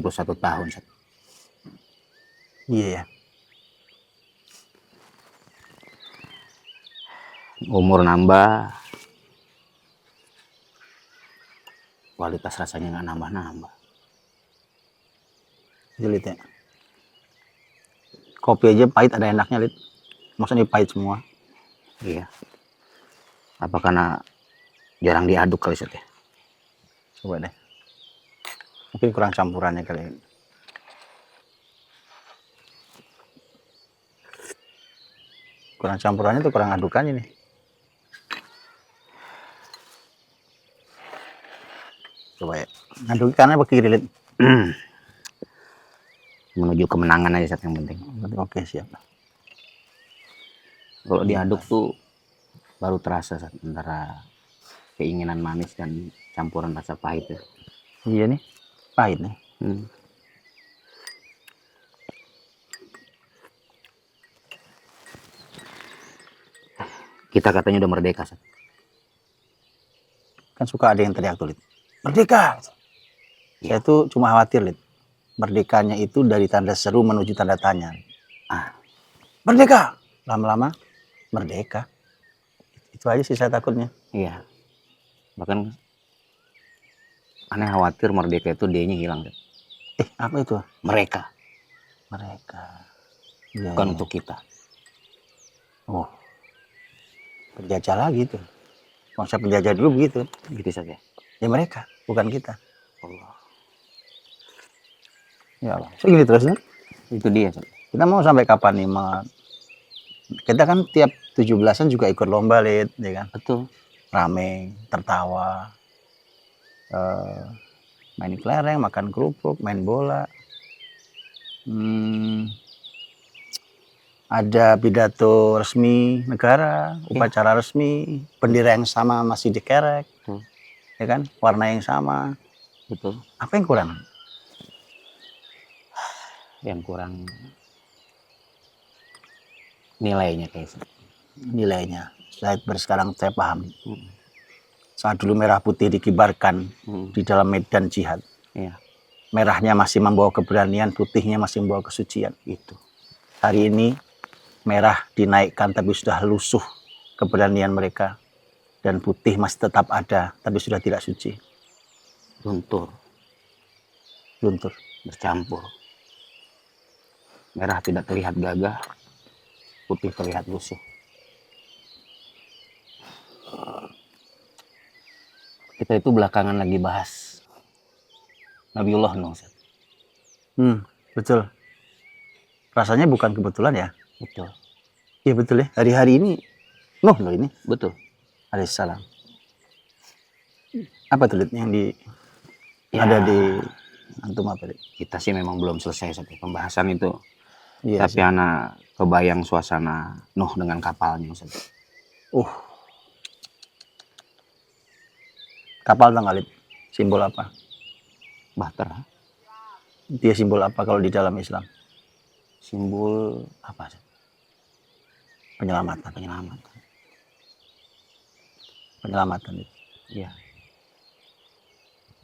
81 tahun. Iya ya. Umur nambah, kualitas rasanya nggak nambah-nambah. Lid ya. Kopi aja pahit ada enaknya, Lid. Maksudnya pahit semua. Iya. Apa karena jarang diaduk kali ya? Coba deh. Mungkin kurang campurannya kali. Kurang campurannya tuh kurang adukannya nih. Coba ya. Ngaduk kanan apa kiri, Lid? Menuju kemenangan aja yang penting. Oke, siap. Kalau diaduk tuh baru terasa antara keinginan manis dan campuran rasa pahit ya. Iya nih, pahit nih. Kita katanya udah merdeka, Sat. Kan suka ada yang teriak tuh, Lid. Merdeka! Saya tuh cuma khawatir, Lid. Merdekanya itu dari tanda seru menuju tanda tanya. Merdeka! Lama-lama, merdeka. Itu aja sih saya takutnya. Iya. Bahkan aneh khawatir merdeka itu D-nya hilang. Sat. Apa itu? Mereka. Mereka. Ya, Bukan untuk kita. Oh. Penjajah lagi tuh. Bangsa penjajah dulu begitu. Gitu saja. Ya mereka, bukan kita. Allah. Ya Allah. So gini terus nih. Itu dia, Sat. Kita mau sampai kapan nih, kita kan tiap 17-an juga ikut lomba, Lid, ya kan? Betul. Rame, tertawa, main kelereng, makan kerupuk, main bola. Ada pidato resmi negara, upacara resmi, bendera yang sama masih dikerek, ya kan? Warna yang sama. Betul. Apa yang kurang? Yang kurang nilainya kayaknya. Nilainya. Sekarang saya paham. Saat dulu merah putih dikibarkan di dalam medan jihad. Iya. Merahnya masih membawa keberanian, putihnya masih membawa kesucian. Itu. Hari ini merah dinaikkan tapi sudah lusuh keberanian mereka. Dan putih masih tetap ada tapi sudah tidak suci. Luntur. Bercampur. Merah tidak terlihat gagah, putih terlihat lusuh. Kita itu belakangan lagi bahas Nabiullah Nuh. Betul. Rasanya bukan kebetulan ya. Betul. Iya betul ya. Hari-hari ini Nuh loh ini. Betul. Alaihissalam. Apa tuh yang ada di antum apa? Kita sih memang belum selesai sampai pembahasan itu. Iya, tapi anak kebayang suasana Nuh dengan kapalnya. Kapal tanggalip simbol apa? Bahtera. Dia simbol apa kalau di dalam Islam? Simbol apa? Penyelamatan. Iya.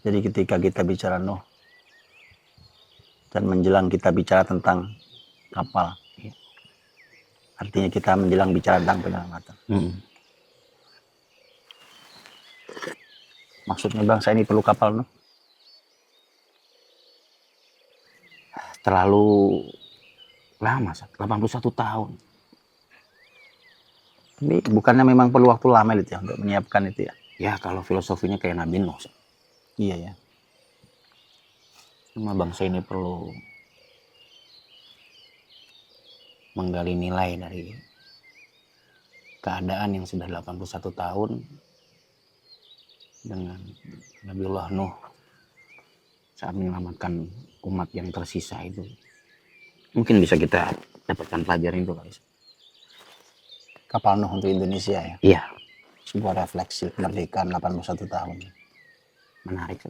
Jadi ketika kita bicara Nuh dan menjelang kita bicara tentang kapal, artinya kita menjelang bicara tentang penyelamatan. Maksudnya bangsa ini perlu kapal Nuh? Terlalu lama, 81 tahun. Ini bukannya memang perlu waktu lama itu ya untuk menyiapkan itu ya? Ya kalau filosofinya kayak Nabi Nuh. Iya ya. Cuma bangsa ini perlu menggali nilai dari keadaan yang sudah 81 tahun dengan Nabiullah Nuh saat menyelamatkan umat yang tersisa itu. Mungkin bisa kita dapatkan pelajaran itu kali. Kapal Nuh untuk Indonesia ya? Iya. Sebuah refleksi kemerdekaan 81 tahun. Menarik.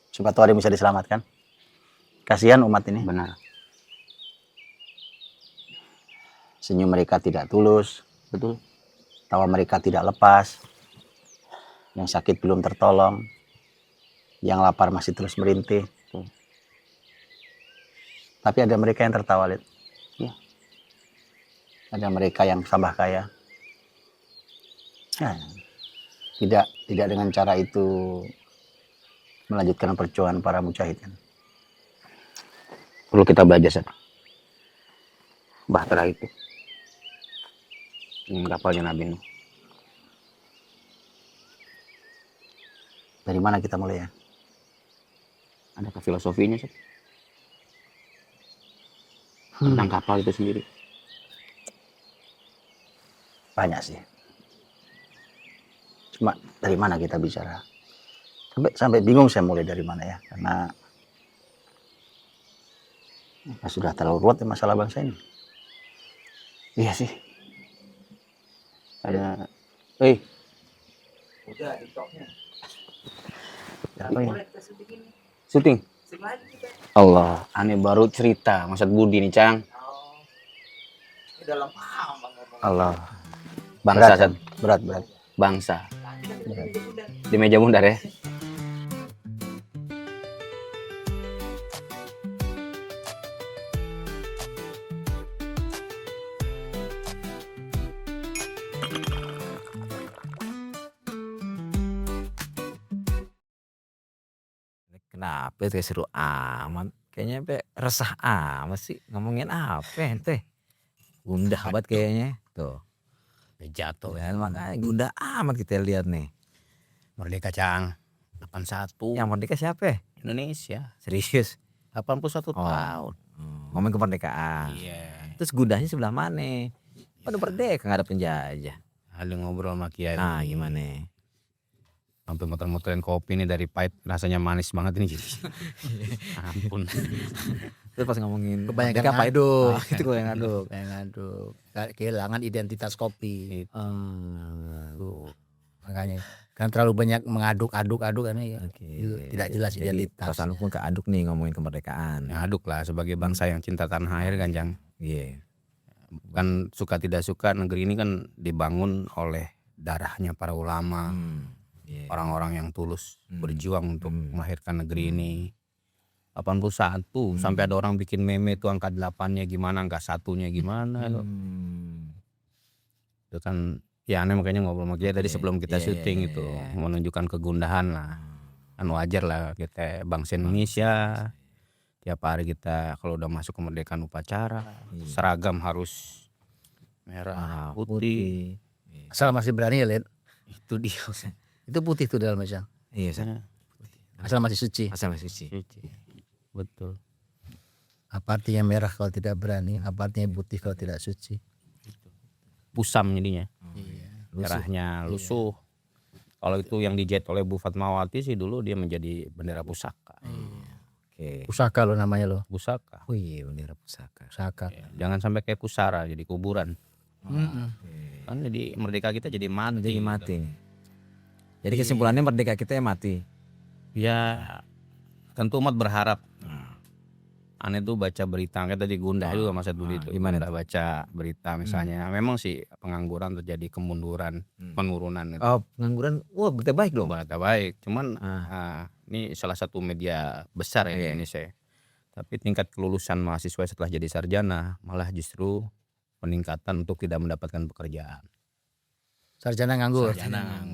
Siapa tahu ada yang bisa diselamatkan. Kasihan umat ini. Benar. Senyum mereka tidak tulus. Betul. Tawa mereka tidak lepas. Yang sakit belum tertolong. Yang lapar masih terus merintih. Tapi ada mereka yang tertawa, Lid. Iya. Ada mereka yang sabah kaya. Ya, tidak dengan cara itu melanjutkan perjuangan para mujahid kan. Perlu kita belajar Sat. Bahtera itu dengan kapalnya Nabi Nuh. Dari mana kita mulai ya? Adakah filosofinya Sat? Tentang kapal itu sendiri. Banyak sih. Cuma dari mana kita bicara? Sampai bingung saya mulai dari mana ya, karena sudah terlalu ruwet ya masalah bangsa ini. Iya sih. Ada. Udah TikToknya. Apa ya? Syuting. Sing lagi kita. Allah, aneh baru cerita Maksud Budi nih Cang. Ini dalam paham Bang ngomong. Allah. Bangsa Berat, Sat. berat, berat. Bangsa. Berat. Di meja bundar ya. Kenapa itu seru amat? Kayaknya sampai resah amat sih. Ngomongin apa ente? Gundah banget kayaknya. Tuh. Jatuh Ya, makanya gundah amat kita lihat nih. Merdeka Cang 81 Yang merdeka siapa? Indonesia Serius? 81 tahun. Ngomongin kemerdekaan. Iya. Terus gundahnya sebelah mana? Udah merdeka nggak ada penjajah. Ada ngobrol sama Kiai. Nah gimana? Sampai muter-muterin kopi nih dari pahit rasanya manis banget ini jadi. Ampun. Terus pas ngomongin Kebanyakan merdeka apa ngaduk. itu? Oh, Itu gue yang ngaduk. Kayak ngaduk. Kehilangan identitas kopi. Tuh. Makanya kan terlalu banyak mengaduk-aduk kan ya. Oke. Itu tidak jelas Jadi, identitas. perasaan pun keaduk nih ngomongin kemerdekaan. Ya aduk lah sebagai bangsa yang cinta tanah air kan Cang. Iya. Kan suka tidak suka negeri ini kan dibangun oleh darahnya para ulama. Iya. Orang-orang yang tulus berjuang untuk Hmm. melahirkan negeri ini. 81 sampai ada orang bikin meme tuh angka 8-nya gimana, angka 1-nya gimana. Itu kan ya aneh, makanya ngobrol sama Kiai tadi sebelum kita syuting itu menunjukkan kegundahan lah. Kan wajar lah kita bangsa Indonesia. Tiap hari kita kalau udah masuk kemerdekaan upacara, seragam harus merah, putih. Asal masih berani ya, Lid. Itu dia. Itu putih tuh dalam Cang. Iya, San. Asal masih suci. Asal masih suci. Betul. Apa artinya merah kalau tidak berani? Apa artinya putih kalau tidak suci? Pusam jadinya. Iya. Merahnya lusuh. Kalau itu yang dijahit oleh Bu Fatmawati sih dulu dia menjadi bendera pusaka. Oke. Pusaka lo namanya lo. Pusaka. Oh iya, bendera pusaka. Pusaka. Jangan sampai kayak pusara jadi kuburan. Mm-mm. Kan jadi merdeka kita jadi mati. Jadi mati. Jadi kesimpulannya merdeka kita ya mati. Ya tentu umat berharap. Aneh tuh baca berita kayak tadi gundah juga Mas Budi itu. Gimana Kita baca berita misalnya memang sih pengangguran terjadi kemunduran, penurunan itu. Oh, pengangguran. Wah, berita baik dong. Berita baik. Cuman ini salah satu media besar ya di Indonesia. Tapi tingkat kelulusan mahasiswa setelah jadi sarjana malah justru peningkatan untuk tidak mendapatkan pekerjaan. Sarjana nganggur.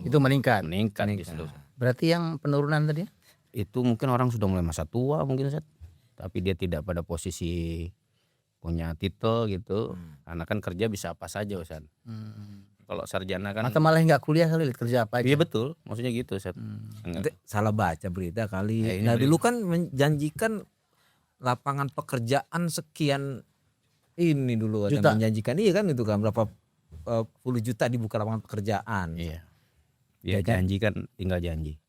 Itu meningkat. Meningkat justru. Berarti yang penurunan tadi? Itu mungkin orang sudah mulai masa tua mungkin Set. Tapi dia tidak pada posisi punya titel gitu. Karena kan kerja bisa apa saja Ustaz. Kalau sarjana kan Atau malah nggak kuliah kali, Lid, kerja apa aja? iya betul, maksudnya gitu Ustaz. Itu salah baca berita kali. ini Nah, berita. dulu kan menjanjikan lapangan pekerjaan sekian ini dulu ada Juta. menjanjikan. Iya kan itu kan berapa puluh juta dibuka lapangan pekerjaan. Iya. Dia Ya kan? janji kan tinggal janji.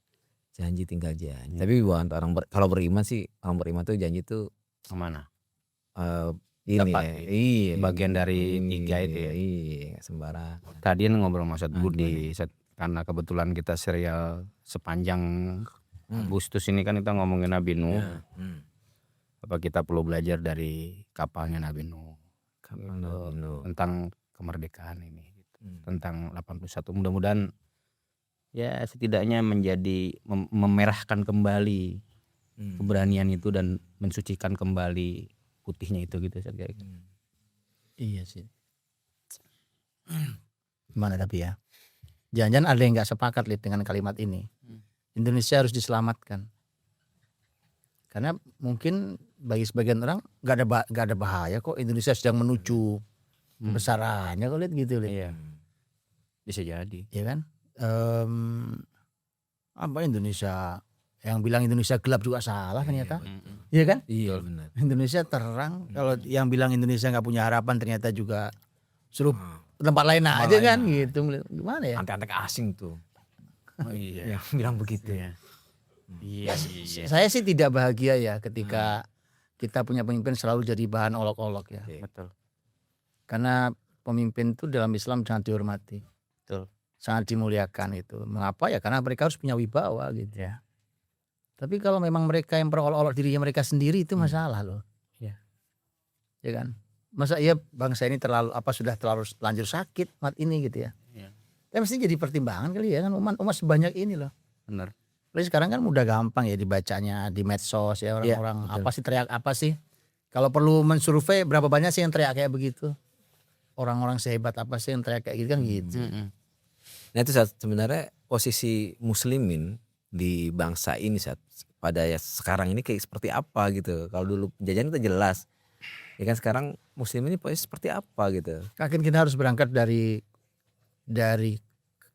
Janji tinggal janji. Tapi buat orang kalau beriman sih, orang beriman tuh janji tuh Kemana? ini Dapat. ya, iya Bagian dari tiga itu ya. Iya, sembarang. Tadi ngobrol sama Ustaz Budi Ustaz, karena kebetulan kita serial sepanjang Agustus ini kan kita ngomongin Nabi Nuh. Apa kita perlu belajar dari kapalnya Nabi Nuh tentang kemerdekaan ini gitu. Tentang 81 mudah-mudahan ya setidaknya menjadi memerahkan kembali keberanian itu dan mensucikan kembali putihnya itu gitu Ustaz, kayak gitu. Iya sih. Gimana tapi ya? Jangan-jangan ada yang nggak sepakat Lid dengan kalimat ini. Indonesia harus diselamatkan. Karena mungkin bagi sebagian orang nggak ada bahaya kok, Indonesia sedang menuju kebesarannya kok Lid gitu Lid. Iya. Bisa jadi. Ya kan? Apa Indonesia yang bilang Indonesia gelap juga salah ternyata. Iya kan? Iya benar. Indonesia terang. Kalau yang bilang Indonesia nggak punya harapan ternyata juga suruh tempat lain aja kan gitu. Gimana ya? Antek-antek asing tuh. Oh iya. Yang bilang begitu ya. Iya. Saya sih tidak bahagia ya ketika kita punya pemimpin selalu jadi bahan olok-olok ya. Betul. Karena pemimpin itu dalam Islam sangat dihormati. Betul. Sangat dimuliakan itu. Mengapa ya? Karena mereka harus punya wibawa gitu ya. Tapi kalau memang mereka yang berolok-olok dirinya mereka sendiri itu masalah loh. Iya. Ya kan? Masa iya bangsa ini sudah terlalu lanjut sakit umat ini gitu ya. Iya. Tapi mesti jadi pertimbangan kali ya kan umat sebanyak ini loh. Benar. Lalu sekarang kan mudah gampang ya dibacanya di medsos ya orang-orang apa sih teriak apa sih. Kalau perlu mensurvei berapa banyak sih yang teriak kayak begitu. Orang-orang sehebat apa sih yang teriak kayak gitu kan gitu. Nah itu Sat, sebenarnya posisi muslimin di bangsa ini Sat, pada ya sekarang ini kayak seperti apa gitu. Kalau dulu penjajahan itu jelas. Ya kan sekarang muslim ini posisi seperti apa gitu. Mungkin kita harus berangkat dari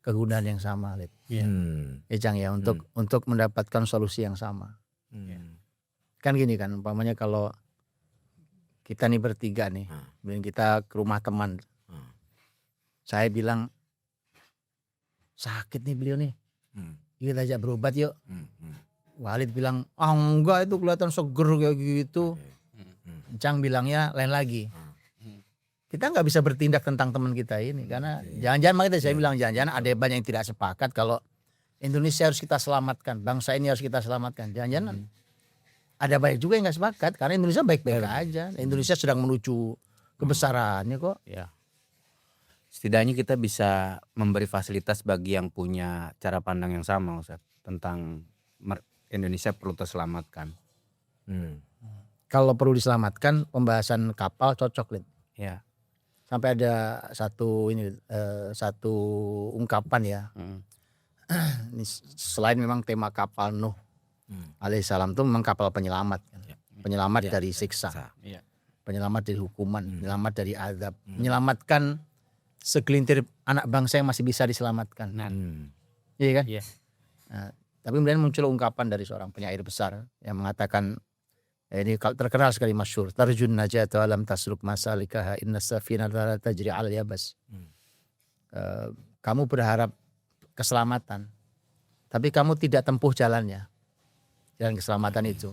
kegunaan yang sama, Lid. Iya. Ya Cang ya untuk mendapatkan solusi yang sama. Kan gini kan, umpamanya kalau kita nih bertiga nih, kemudian kita ke rumah teman, saya bilang sakit nih beliau nih, kita ajak berobat yuk. Walid bilang enggak itu kelihatan seger kayak gitu. Cang bilangnya lain lagi. Kita nggak bisa bertindak tentang teman kita ini karena jangan-jangan makanya saya bilang jangan-jangan ada banyak yang tidak sepakat kalau Indonesia harus kita selamatkan, bangsa ini harus kita selamatkan. Jangan-jangan ada banyak juga yang nggak sepakat karena Indonesia baik-baik aja. Indonesia sedang menuju kebesarannya kok. Ya. Setidaknya kita bisa memberi fasilitas bagi yang punya cara pandang yang sama Ustaz, tentang Indonesia perlu terselamatkan. Kalau perlu diselamatkan pembahasan kapal cocok Lid. Ya. Sampai ada satu ungkapan ya. Ini selain memang tema kapal Nuh alaihissalam itu memang kapal penyelamat kan. Penyelamat dari siksa. Iya. Penyelamat dari hukuman, penyelamat dari azab, menyelamatkan segelintir anak bangsa yang masih bisa diselamatkan. Iya kan? Iya. Nah, tapi kemudian muncul ungkapan dari seorang penyair besar yang mengatakan ini terkenal sekali masyhur, tarjun najata alam tasruk masalikaha inna safinata la tajri al yabas. Kamu berharap keselamatan, tapi kamu tidak tempuh jalannya, jalan keselamatan itu.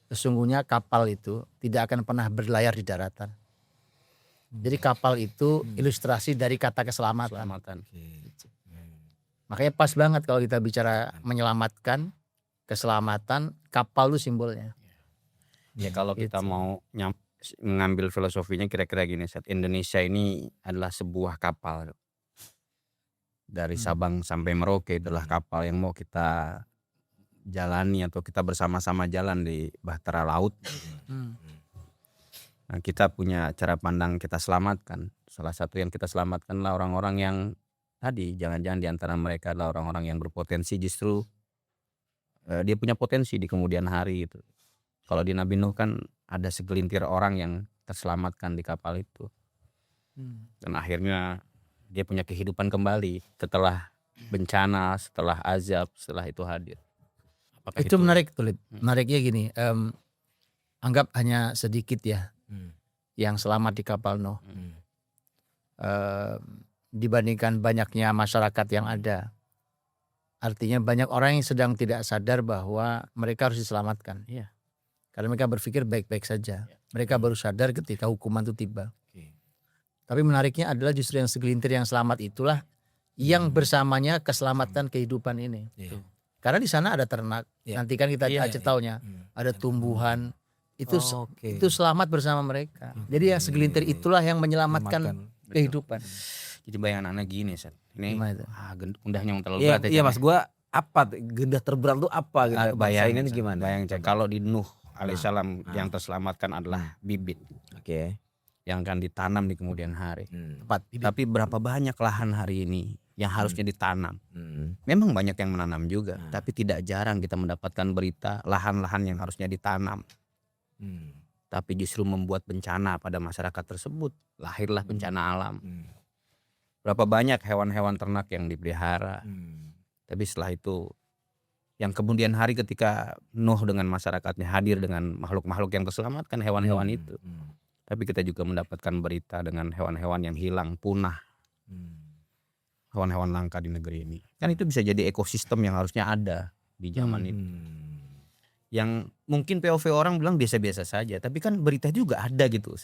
Sesungguhnya kapal itu tidak akan pernah berlayar di daratan. Jadi kapal itu ilustrasi dari kata keselamatan. Makanya pas banget kalau kita bicara menyelamatkan, keselamatan, kapal itu simbolnya. Ya kalau kita mau mengambil filosofinya kira-kira gini, Ustaz. Indonesia ini adalah sebuah kapal. Dari Sabang sampai Merauke itulah kapal yang mau kita jalani atau kita bersama-sama jalan di bahtera laut. Nah, kita punya cara pandang kita selamatkan. Salah satu yang kita selamatkanlah orang-orang yang tadi, jangan-jangan di antara mereka adalah orang-orang yang berpotensi justru dia punya potensi di kemudian hari itu. Kalau di Nabi Nuh kan ada segelintir orang yang terselamatkan di kapal itu. Dan akhirnya dia punya kehidupan kembali setelah bencana, setelah azab, setelah itu hadir. Apakah Itu menarik tuh Lid. Menariknya gini, anggap hanya sedikit ya yang selamat di kapal Nuh. Dibandingkan banyaknya masyarakat yang ada. Artinya banyak orang yang sedang tidak sadar bahwa mereka harus diselamatkan. Iya. Karena mereka berpikir baik-baik saja. Mereka baru sadar ketika hukuman itu tiba. Tapi menariknya adalah justru yang segelintir yang selamat itulah yang bersamanya keselamatan kehidupan ini. Karena di sana ada ternak. Nanti kan kita taunya ada tumbuhan. Itu selamat bersama mereka. Jadi yang segelintir itulah yang menyelamatkan kehidupan. Jadi bayangan anak gini, Ustaz. Ini undahnya yang terlalu Iya, berat. iya Mas, gua apa gendah terberat tuh apa gitu? Bayangin gimana? Bayang kalau di Nuh alaihissalam yang terselamatkan adalah bibit Oke. yang akan ditanam di kemudian hari. Tepat. Tapi berapa banyak lahan hari ini yang harusnya ditanam? Hmm. Memang banyak yang menanam juga, Nah. tapi tidak jarang kita mendapatkan berita lahan-lahan yang harusnya ditanam, Hmm. tapi justru membuat bencana pada masyarakat tersebut. Lahirlah bencana alam. Hmm. Berapa banyak hewan-hewan ternak yang dipelihara, Hmm. tapi setelah itu yang kemudian hari ketika Nuh dengan masyarakatnya hadir dengan makhluk-makhluk yang terselamatkan hewan-hewan itu. Hmm. Tapi kita juga mendapatkan berita dengan hewan-hewan yang hilang, punah, Hmm. hewan-hewan langka di negeri ini. Kan itu bisa jadi ekosistem yang harusnya ada di zaman itu. Hmm. Yang mungkin POV orang bilang biasa-biasa saja, tapi kan berita juga ada gitu.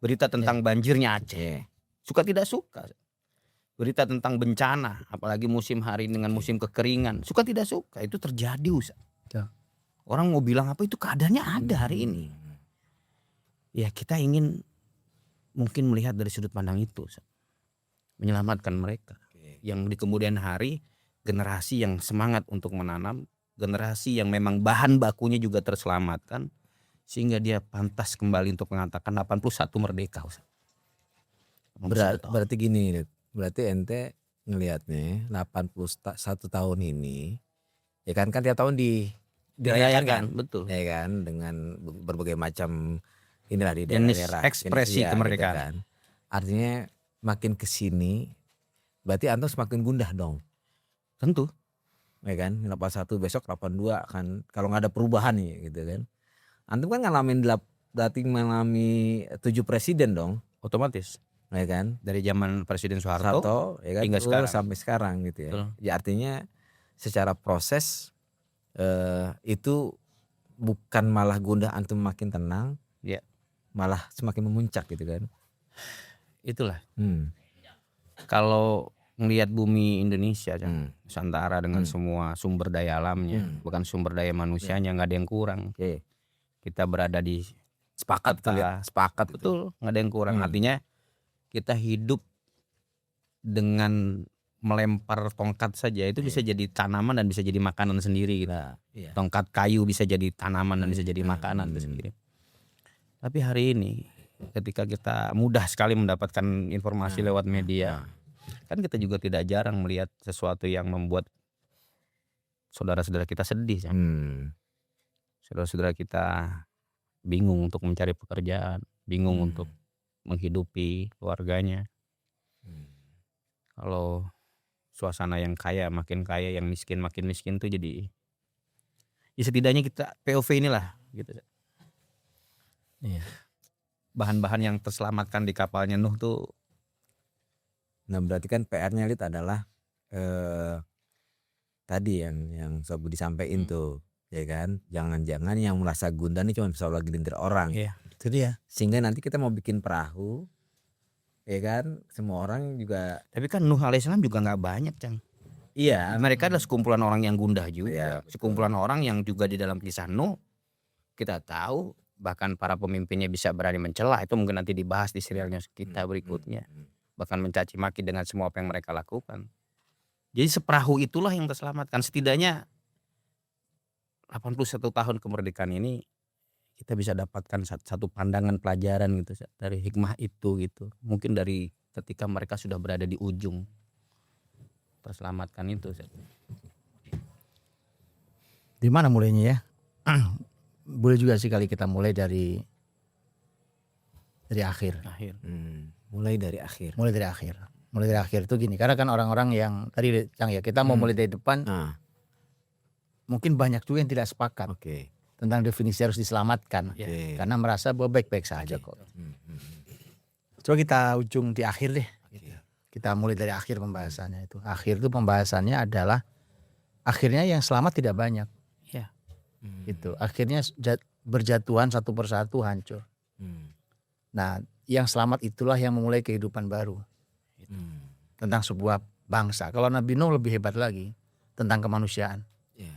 Berita tentang banjirnya Aceh, suka tidak suka. Berita tentang bencana, apalagi musim hari dengan musim kekeringan, suka tidak suka, itu terjadi, Ustaz. Ya. Orang mau bilang apa, itu keadaannya ada hari ini. Ya kita ingin mungkin melihat dari sudut pandang itu, Ustaz. Menyelamatkan mereka. Yang di kemudian hari generasi yang semangat untuk menanam, generasi yang memang bahan bakunya juga terselamatkan, sehingga dia pantas kembali untuk mengatakan 81 merdeka, Ustaz. 81 tahun. Berarti gini, Dek. Berarti ente ngelihatnya 81 tahun ini, ya kan tiap tahun dirayakan kan, betul. ya kan, dengan berbagai macam inilah di Jenis daerah-daerah ekspresi Iya, kemerdekaan. gitu kan. Artinya makin kesini, berarti antum semakin gundah dong, Tentu. ya kan. 81 besok 82 kan, kalau nggak ada perubahan nih, gitu kan. Antum kan berarti mengalami 7 presiden dong, Otomatis ya kan. dari zaman Presiden Soeharto Soeharto, ya kan, hingga terus sekarang. sampai sekarang gitu ya. Betul. Ya artinya secara proses itu bukan malah gundah, antum makin tenang, Ya. malah semakin memuncak gitu kan. Itulah Hmm. kalau melihat bumi Indonesia, Hmm. Nusantara dengan semua sumber daya alamnya, bukan sumber daya manusianya, nggak ada yang kurang. Oke. Kita berada di Sepakat betul ya. Sepakat betul, nggak ada yang kurang. Artinya kita hidup dengan melempar tongkat saja itu bisa jadi tanaman dan bisa jadi makanan sendiri gitu. Nah, iya. Tongkat kayu bisa jadi tanaman dan bisa jadi makanan itu sendiri. Tapi hari ini ketika kita mudah sekali mendapatkan informasi lewat media, kan kita juga tidak jarang melihat sesuatu yang membuat saudara-saudara kita sedih. Saudara-saudara kita bingung untuk mencari pekerjaan, bingung untuk menghidupi keluarganya. Kalau suasana yang kaya makin kaya, yang miskin makin miskin tuh jadi, ya setidaknya kita POV inilah gitu. Iya. Bahan-bahan yang terselamatkan di kapalnya Nuh tuh. Nah berarti kan PR-nya Lid adalah tadi yang Sob disampaikan tuh, ya kan. Jangan-jangan yang merasa gundah nih cuma soal gelintir orang. Iya. Itu dia. Sehingga nanti kita mau bikin perahu, ya kan, semua orang juga. Tapi kan Nuh alaihissalam juga nggak banyak, Cang. Iya. Mereka adalah sekumpulan orang yang gundah juga. Iya, betul. Sekumpulan orang yang juga di dalam kisah Nuh kita tahu bahkan para pemimpinnya bisa berani mencela. Itu mungkin nanti dibahas di serialnya kita berikutnya. Bahkan mencaci maki dengan semua apa yang mereka lakukan. Jadi seperahu itulah yang terselamatkan. Setidaknya 81 tahun kemerdekaan ini kita bisa dapatkan satu pandangan pelajaran gitu dari hikmah itu gitu. Mungkin dari ketika mereka sudah berada di ujung terselamatkan itu. Di mana mulainya ya? Boleh juga sih kali kita mulai dari akhir. Mulai dari akhir. Mulai dari akhir. Mulai dari akhir itu gini, karena kan orang-orang yang tadi Cang ya, kita mau mulai dari depan, Nah, mungkin banyak juga yang tidak sepakat oke. tentang definisi harus diselamatkan, Oke. karena merasa bahwa baik-baik saja kok. Coba kita ujung di akhir deh. Kita mulai dari akhir pembahasannya itu. Akhir itu pembahasannya adalah akhirnya yang selamat tidak banyak. Ya. Gitu. Akhirnya berjatuhan satu persatu hancur. Nah, yang selamat itulah yang memulai kehidupan baru. Tentang sebuah bangsa. Kalau Nabi Nuh lebih hebat lagi tentang kemanusiaan. Iya.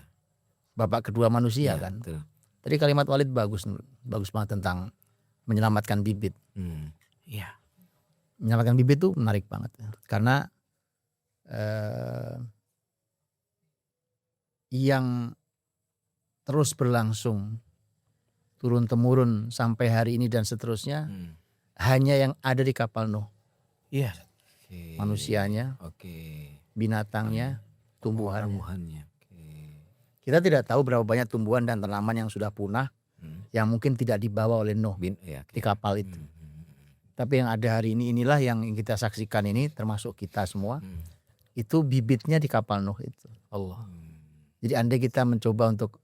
Bapak kedua manusia Iya, kan. betul. Tadi kalimat Walid bagus banget tentang menyelamatkan bibit. Iya. Menyelamatkan bibit itu menarik banget karena yang terus berlangsung turun temurun sampai hari ini dan seterusnya hanya yang ada di kapal Nuh. Iya. Oke. Manusianya, Oke. binatangnya, tumbuhannya. Tumbuhannya. Oke. Kita tidak tahu berapa banyak tumbuhan dan tanaman yang sudah punah yang mungkin tidak dibawa oleh Nuh Ya, di kapal itu. Tapi yang ada hari ini inilah yang kita saksikan ini, termasuk kita semua. Itu bibitnya di kapal Nuh itu. Allah. Jadi andai kita mencoba untuk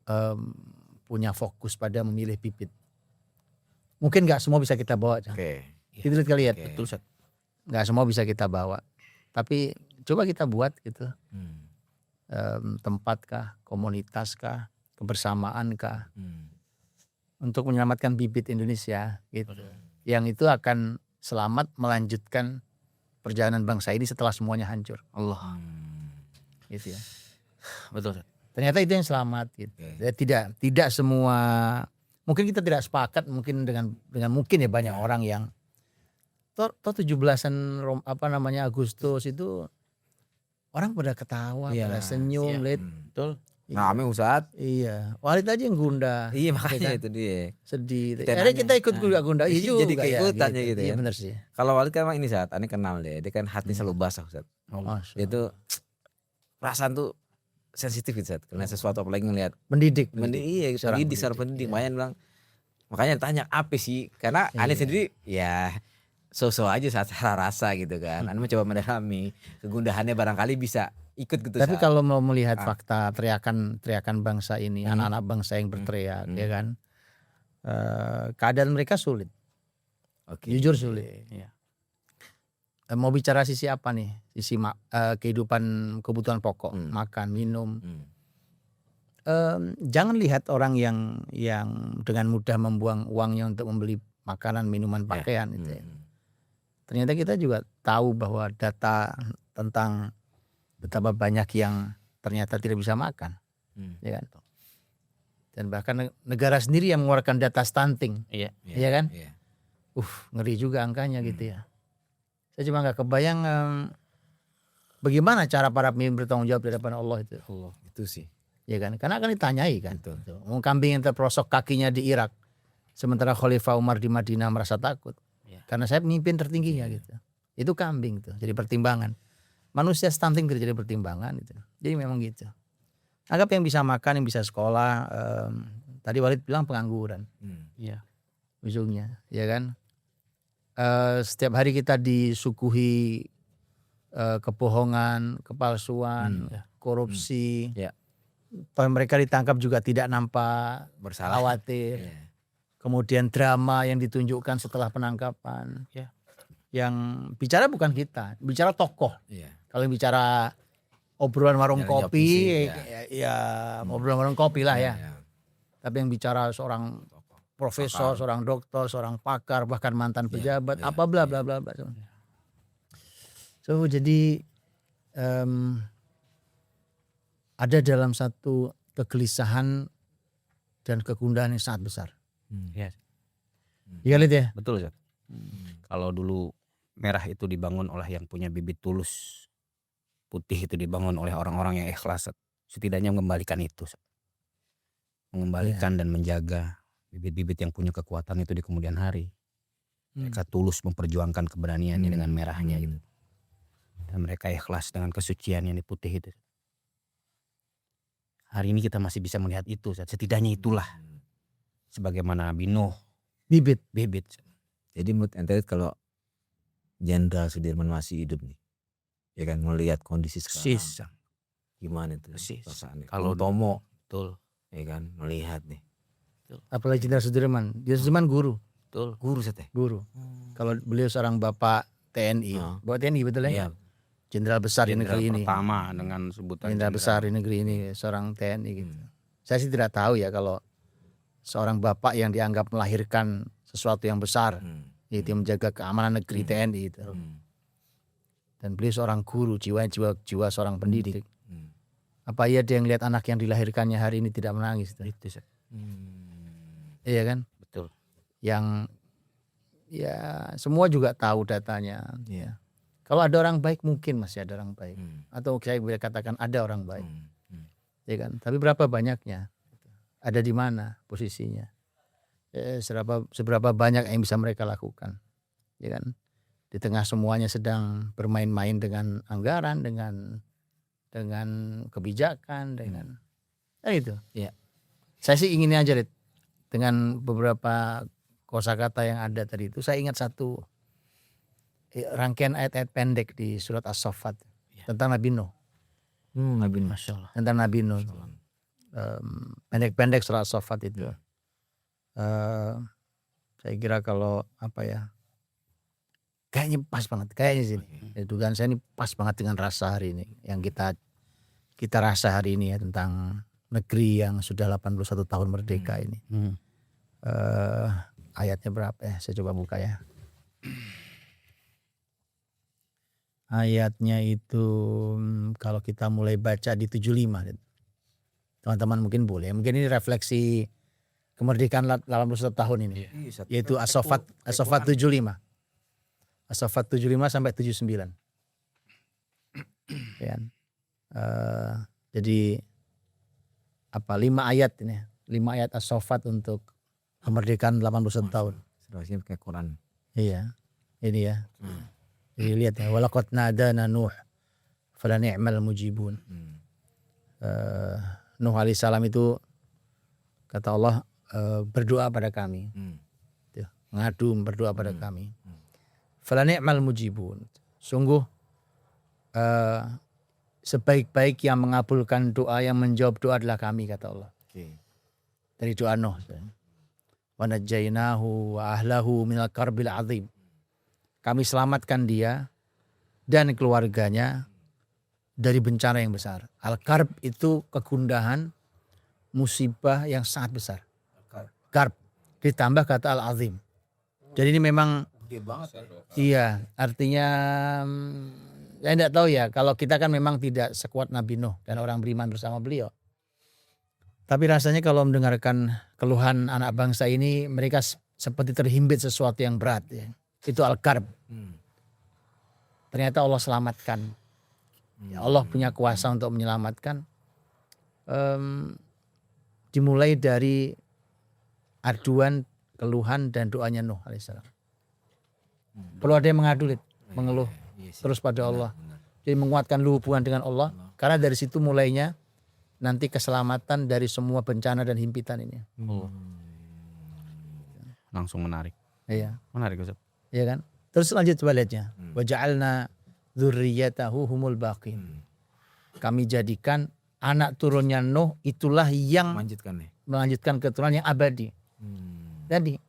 punya fokus pada memilih bibit, mungkin nggak semua bisa kita bawa. Oke. Itu kali ya. Oke. Betul, Ustaz. Nggak semua bisa kita bawa. Tapi coba kita buat gitu. Tempat kah, komunitas kah, kebersamaan kah, untuk menyelamatkan bibit Indonesia gitu. Yang itu akan selamat melanjutkan perjalanan bangsa ini setelah semuanya hancur. Allah. Gitu ya. Betul, Ustaz. Ternyata itu yang selamat gitu. Jadi tidak semua, mungkin kita tidak sepakat mungkin dengan mungkin ya banyak orang yang toh 17-an Agustus itu orang pada ketawa, Iya, pada senyum, iya. betul. Rame Ustaz. Iya, Walid aja yang gundah. Iya makanya kan? itu dia. Sedih. Kita Akhirnya nanya. kita ikut gundah iya juga. Jadi keikutan ya gitu Iya kan. benar sih. Kalau Walid kan emang ini Ustaz, aneh kenal dia kan hati selalu basah Ustaz. Masya Dia tuh perasaan tuh sensitif gitu Ustaz. Karena sesuatu apalagi ngelihat mendidik. iya Seorang pendidik secara pendidik. Makanya tanya apa sih? Karena Iya. aneh sendiri ya so-so aja secara rasa gitu kan. Aneh mencoba mendalami kegundahannya barangkali bisa ikut gitu. Tapi Ustaz. kalau mau melihat fakta teriakan bangsa ini, anak-anak bangsa yang berteriak, ya kan, keadaan mereka sulit, Oke. jujur sulit. Ya. Mau bicara sisi apa nih? Sisi kehidupan kebutuhan pokok, makan, minum. Jangan lihat orang yang dengan mudah membuang uangnya untuk membeli makanan, minuman, pakaian. Gitu ya. Ternyata kita juga tahu bahwa data tentang betapa banyak yang ternyata tidak bisa makan, ya kan? Dan bahkan negara sendiri yang mengeluarkan data stunting, Iya. ya kan? Iya. Ngeri juga angkanya gitu ya. Saya cuma nggak kebayang bagaimana cara para pemimpin bertanggung jawab di hadapan Allah itu, Allah itu sih. ya kan? Karena akan ditanyai kan. Betul. Mau kambing yang terperosok kakinya di Irak, sementara Khalifah Umar di Madinah merasa takut, karena saya pemimpin tertingginya gitu. Itu kambing tuh, jadi pertimbangan. Manusia stunting tidak jadi pertimbangan gitu. Jadi memang gitu. Anggap yang bisa makan, yang bisa sekolah. Tadi Walid bilang pengangguran. Iya. Ujungnya, ya kan. Setiap hari kita disuguhi kebohongan, kepalsuan, korupsi. Ya. Kalau mereka ditangkap juga tidak nampak Bersalah. khawatir. Iya. Kemudian drama yang ditunjukkan setelah penangkapan. Ya. Yang bicara bukan kita, bicara tokoh. Iya. Kalau yang bicara obrolan warung Yang kopi, sih, ya obrolan warung kopi lah ya. Iya. Tapi yang bicara seorang profesor, seorang dokter, seorang pakar, bahkan mantan pejabat, iya, apa bla bla bla bla. So jadi ada dalam satu kegelisahan dan kegundahan yang sangat besar. Iya. Iya Lid ya? Betul, Ustaz. Kalau dulu merah itu dibangun oleh yang punya bibit tulus, putih itu dibangun oleh orang-orang yang ikhlas, setidaknya mengembalikan itu, Ustaz. Mengembalikan dan menjaga bibit-bibit yang punya kekuatan itu di kemudian hari. Mereka tulus memperjuangkan keberaniannya dengan merahnya gitu. Dan mereka ikhlas dengan kesucian yang di putih itu. Hari ini kita masih bisa melihat itu, Ustaz. Setidaknya itulah sebagaimana Nabi Nuh, Bibit. Jadi menurut ente kalau Jenderal Sudirman masih hidup nih, ya kan melihat kondisi sekarang, persis. gimana itu Persis. perasaannya? Kalau Kalau Tomo, Betul, ya kan melihat nih, Apalagi Jenderal Sudirman. Jenderal Sudirman guru. betul. guru seteh. Guru. Kalau beliau seorang bapak TNI. Bapak TNI betul ya? Iya. Jenderal besar di Jenderal negeri ini. pertama dengan sebutan Jenderal besar di negeri ini, seorang TNI gitu. Saya sih tidak tahu ya kalau seorang bapak yang dianggap melahirkan sesuatu yang besar, yaitu menjaga keamanan negeri TNI itu. Dan beliau seorang guru, jiwa seorang pendidik. Apa iya dia ngelihat anak yang dilahirkannya hari ini tidak menangis? Itu, Ustaz. Iya kan? Betul. Yang ya semua juga tahu datanya. Iya. Kalau ada orang baik mungkin masih ada orang baik. Atau saya bisa katakan ada orang baik. Ya kan? Tapi berapa banyaknya? Ada di mana posisinya? seberapa banyak yang bisa mereka lakukan, ya kan? Di tengah semuanya sedang bermain-main dengan anggaran, dengan kebijakan, dengan itu. Iya. Saya sih inginnya aja, Rit, dengan beberapa kosakata yang ada tadi itu, saya ingat satu rangkaian ayat-ayat pendek di surat As-Saffat tentang Nabi Nuh. Nabi Nuh. Masya Allah. Tentang Nabi Nuh. Pendek-pendek surat As-Saffat itu. Saya kira kalau kayaknya pas banget. Kayaknya sih. Dugaan saya ini pas banget dengan rasa hari ini. Yang kita rasa hari ini ya, tentang negeri yang sudah 81 tahun merdeka ini. Ayatnya berapa ya? Saya coba buka ya. Ayatnya itu kalau kita mulai baca di 75. Teman-teman mungkin boleh. Mungkin ini refleksi kemerdekaan 81 tahun ini. Yaitu As-Saffat 75. As-Saffat 75 sampai 79. Ya. Jadi 5 ayat ini. 5 ayat As-Saffat untuk kemerdekaan 81 tahun. Situasinya kayak Quran. Iya. Ini ya. Jadi lihat ya, walaqad nadana Nuh fala ni'mal mujibun. Nuh alaihissalam itu kata Allah berdoa pada kami. Ngadu berdoa pada kami. Fala ni'mal mujibun. Sungguh sebaik-baik yang mengabulkan doa, yang menjawab doa adalah kami, kata Allah. Dari doa Nuh. Wa najjaynahu wa ahlahu minal karbil azim. Kami selamatkan dia dan keluarganya dari bencana yang besar. Al-karb itu kegundahan, musibah yang sangat besar. Karb ditambah kata al-azim. Jadi ini memang iya, artinya saya tidak tahu ya, kalau kita kan memang tidak sekuat Nabi Nuh dan orang beriman bersama beliau. Tapi rasanya kalau mendengarkan keluhan anak bangsa ini, mereka seperti terhimpit sesuatu yang berat ya. Itu al-karb. Ternyata Allah selamatkan. Ya, Allah punya kuasa untuk menyelamatkan. Dimulai dari aduan, keluhan dan doanya Nuh alaihissalam. Perlu ada yang mengadu, mengeluh terus pada Allah. Jadi menguatkan hubungan dengan Allah. Karena dari situ mulainya nanti keselamatan dari semua bencana dan himpitan ini. Langsung menarik. Iya. Menarik Ustaz. Iya kan? Terus lanjut baletnya. Wa ja'alna dzurriyyatahu humul baqin. Kami jadikan anak turunnya Nuh itulah yang melanjutkan keturunan yang abadi. Jadi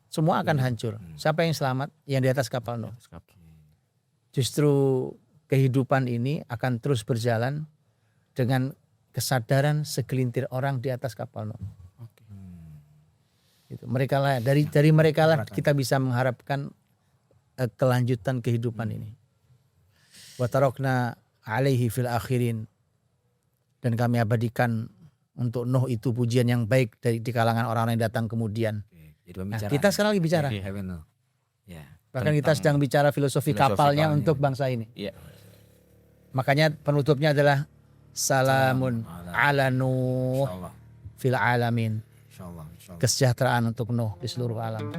semua akan hancur. Siapa yang selamat? Yang di atas kapal Nuh. Justru kehidupan ini akan terus berjalan dengan kesadaran segelintir orang di atas kapal Nuh. Gitu. Mereka lah, dari mereka lah kita bisa mengharapkan kelanjutan kehidupan ini. Wa tarokna alaihi fil akhirin, dan kami abadikan untuk Nuh itu pujian yang baik di kalangan orang-orang yang datang kemudian. Nah, kita sekarang lagi bicara. Bahkan kita sedang bicara filosofi kapalnya untuk bangsa ini. Makanya penutupnya adalah salamun ala Nuh fil alamin. Kesejahteraan untuk Nuh di seluruh alam.